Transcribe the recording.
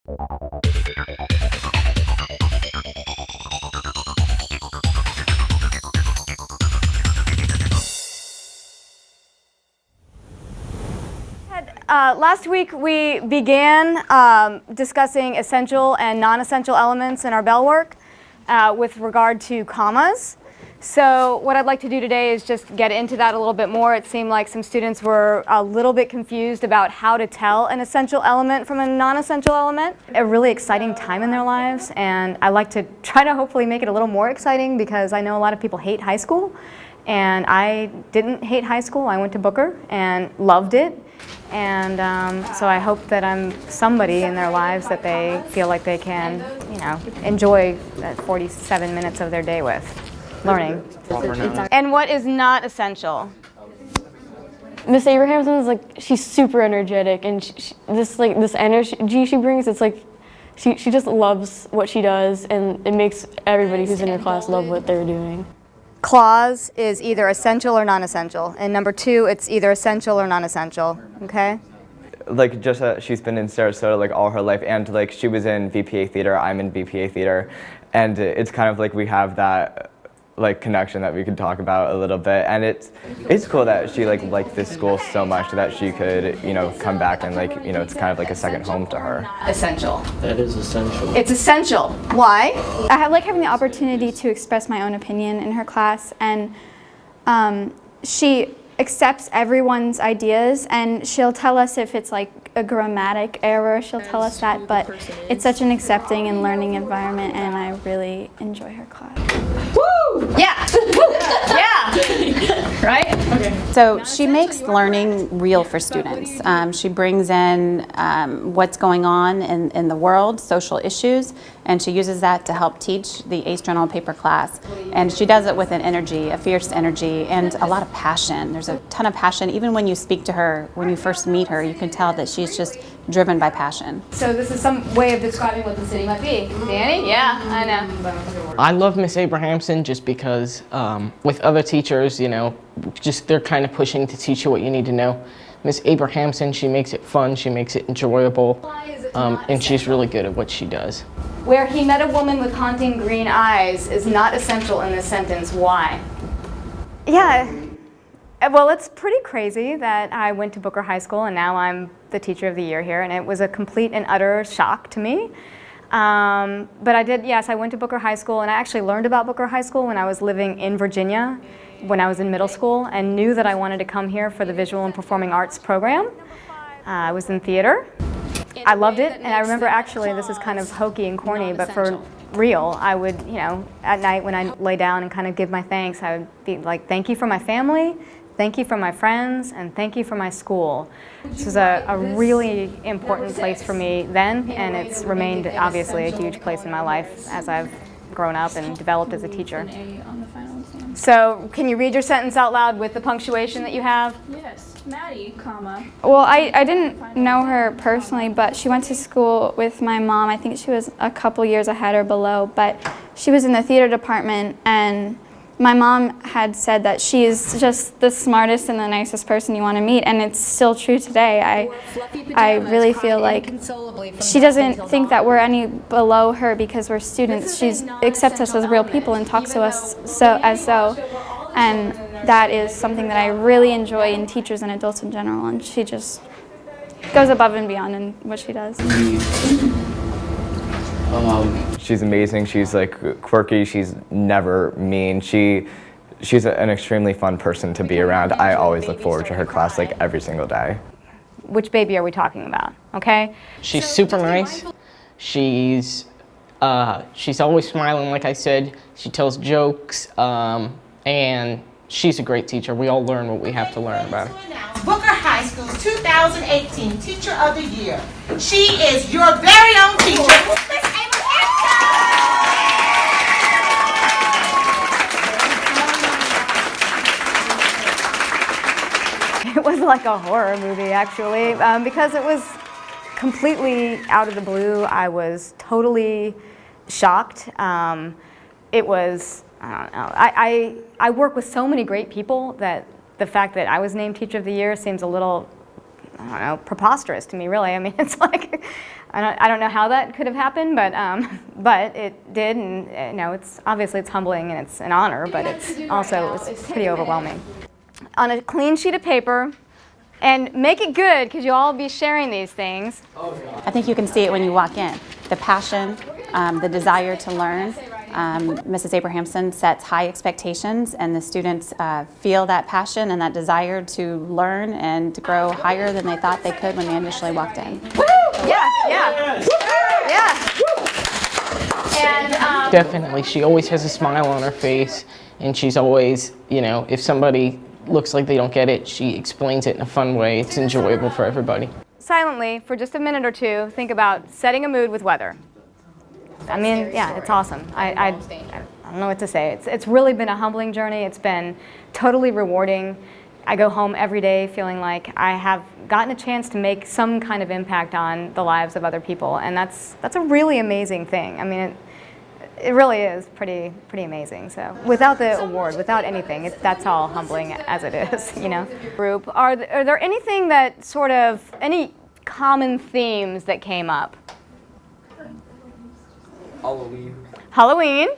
Last week we began discussing essential and non-essential elements in our bell work with regard to commas. So what I'd like to do today is just get into that a little bit more. It seemed like some students were a little bit confused about how to tell an essential element from a non-essential element. A really exciting time in their lives, and I like to try to hopefully make it a little more exciting because I know a lot of people hate high school, and I didn't hate high school. I went to Booker and loved it. And so I hope that I'm somebody in their lives that they feel like they can, you know, enjoy that 47 minutes of their day with, learning. And what is not essential? Miss Abrahamson is like, she's super energetic, and this energy she brings, it's like she just loves what she does, and it makes everybody who's in her class love what they're doing. Clause is either essential or non-essential, and number two, it's either essential or non-essential, okay? Like, just she's been in Sarasota like all her life, and like she was in VPA theater, I'm in VPA theater, and it's kind of like we have that like connection that we could talk about a little bit, and it's cool that she liked this school so much that she could, you know, come back and like, you know, it's kind of like a second home to her. Essential. That is essential. It's essential. Why? I like having the opportunity to express my own opinion in her class, and she accepts everyone's ideas, and she'll tell us if it's like a grammatic error, she'll tell us that, but it's such an accepting and learning environment, and I really enjoy her class. Woo! Yeah! Yeah! Right? Okay. So she makes learning real for students. She brings in what's going on in the world, social issues, and she uses that to help teach the Ace Journal paper class. And she does it with an energy, a fierce energy, and a lot of passion. There's a ton of passion. Even when you speak to her, when you first meet her, you can tell that she's just driven by passion. So this is some way of describing what the city might be. Danny? Yeah, I know. I love Miss Abrahamson just because with other teachers, you know, just they're kind of pushing to teach you what you need to know. Miss Abrahamson, she makes it fun, she makes it enjoyable, and she's really good at what she does. Where he met a woman with haunting green eyes is not essential in this sentence. Why? Yeah, well, it's pretty crazy that I went to Booker High School and now I'm the teacher of the year here, and it was a complete and utter shock to me. But I did, yes, I went to Booker High School, and I actually learned about Booker High School when I was living in Virginia when I was in middle school, and knew that I wanted to come here for the Visual and Performing Arts program. I was in theater. I loved it, and I remember actually, this is kind of hokey and corny, but for real, I would, you know, at night when I lay down and kind of give my thanks, I would be like, thank you for my family, thank you for my friends, and thank you for my school. This was a really important place for me then, and it's remained obviously a huge place in my life as I've grown up and developed as a teacher. So, can you read your sentence out loud with the punctuation that you have? Yes. Maddie, comma. Well, I didn't know her personally, but she went to school with my mom. I think she was a couple years ahead or below, but she was in the theater department, and my mom had said that she is just the smartest and the nicest person you want to meet, and it's still true today. I really feel like she doesn't think that we're any below her because we're students. She accepts us as real people and talks to us as so, and that is something that I really enjoy in teachers and adults in general, and she just goes above and beyond in what she does. She's amazing. She's like quirky. She's never mean. She's an extremely fun person to be around. I always look forward to her class like every single day. Which baby are we talking about? Okay. She's super nice. She's always smiling, like I said. She tells jokes, and she's a great teacher. We all learn what we have to learn about her. Booker High School's 2018 Teacher of the Year. She is your very own teacher, Miss It was like a horror movie, actually, because it was completely out of the blue. I was totally shocked. It was, I don't know, I work with so many great people that the fact that I was named Teacher of the Year seems a little, I don't know, preposterous to me, really. I mean, it's like, I don't know how that could have happened, but it did, and you know, it's humbling and it's an honor, but it's pretty overwhelming. On a clean sheet of paper, and make it good, because you'll all be sharing these things. I think you can see it when you walk in. The passion, the desire to learn. Mrs. Abrahamson sets high expectations, and the students feel that passion and that desire to learn and to grow higher than they thought they could when they initially walked in. Woo! Yeah, yeah, yeah. And Definitely, she always has a smile on her face, and she's always, you know, if somebody looks like they don't get it, she explains it in a fun way. It's enjoyable for everybody. silently, for just a minute or two, think about setting a mood with weather. I mean, yeah, it's awesome. I don't know what to say. It's really been a humbling journey. It's been totally rewarding. I go home every day feeling like I have gotten a chance to make some kind of impact on the lives of other people, and that's a really amazing thing. I mean, it really is pretty amazing. So without the award, without anything, that's all humbling as it is, you know. Group, are there anything that sort of, any common themes that came up? Halloween. Halloween.